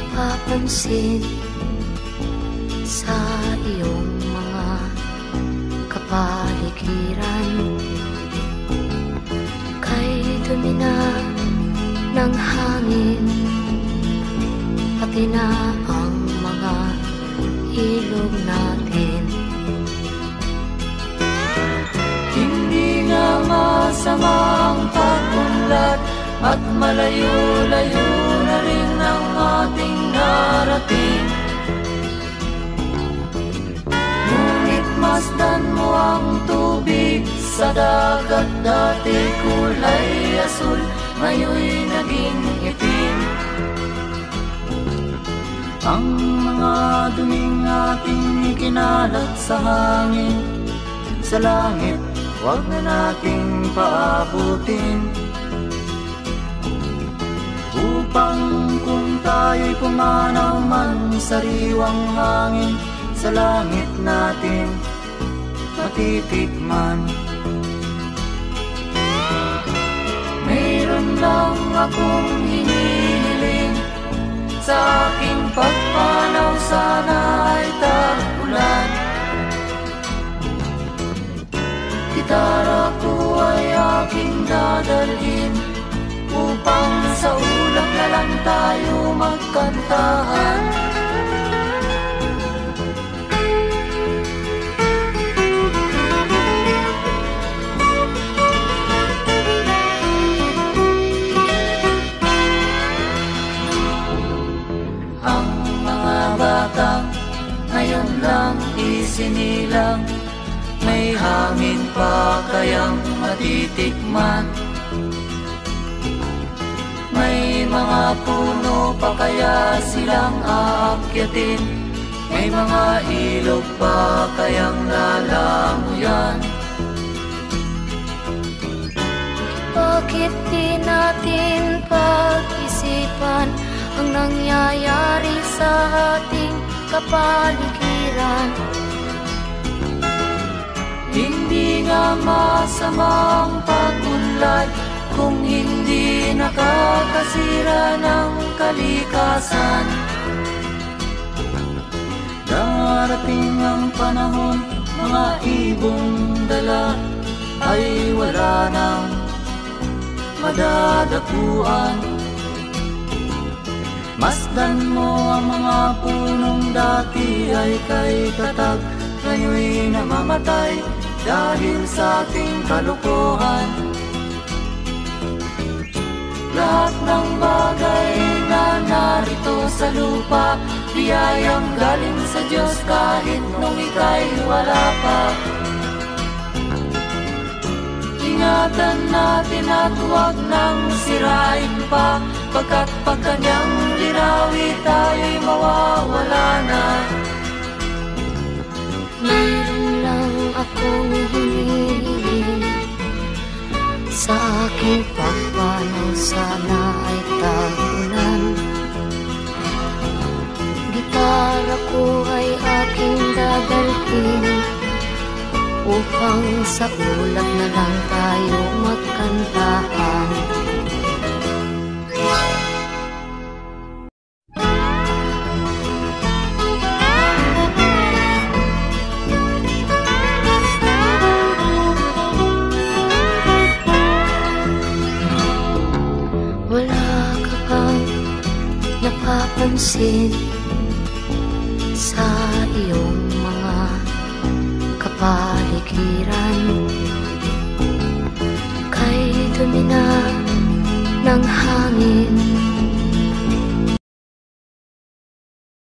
napapansin sa iyong mga kapaligiran. Kay dumi na ng hangin, pati na ang mga ilog natin. Hindi nga masamang pag-unlad at malayo-layo na rin ang ating narating. Ngunit masdan mo ang tubig sa dagat, dati kulay asul, ngayon'y naging itim. Ang mga duming ating ikinalat sa hangin, sa langit, huwag na nating paabutin. Upang kung tayo'y pumanaw man sa sariwang hangin, sa langit natin matitikman. Mayroon lang akong hinihiling, sa aking pagpanaw sana ay tag-ulan. Gitara ko ay aking dadalhin, upang sa ulap na lang tayo magkantahan. Ang mga batang ngayon lang isinilang, may hangin pa kayang matitikman? May mga puno pa kaya silang aakyatin? May mga ilog pa kayang lalamuyan? Bakit di natin pag-isipan ang nangyayari sa ating kapaligiran? Hindi nga masamang pag-unlad kung hindi nakakasira ng kalikasan. Darating ang panahon, mga ibong dala ay wala nang madadapuan. Masdan mo ang mga punong dati ay kay tatag, ngayon'y namamatay dahil sa ating kalokohan. Lahat ng bagay na narito sa lupa, biyayang galing sa Diyos kahit nung ika'y wala pa. Ingatan natin at huwag nang sirain pa, pagkat pag kanyang dinawi tayo'y mawawala na. Mayroon lang akong hinihiling, sa aking pagpanaw sana ay tag-ulan. Gitara ko ay aking dadalhin, upang sa ulap na lang tayo magkantahan. Napapansin sa iyong mga kapaligiran. Kay dumi na ng hangin,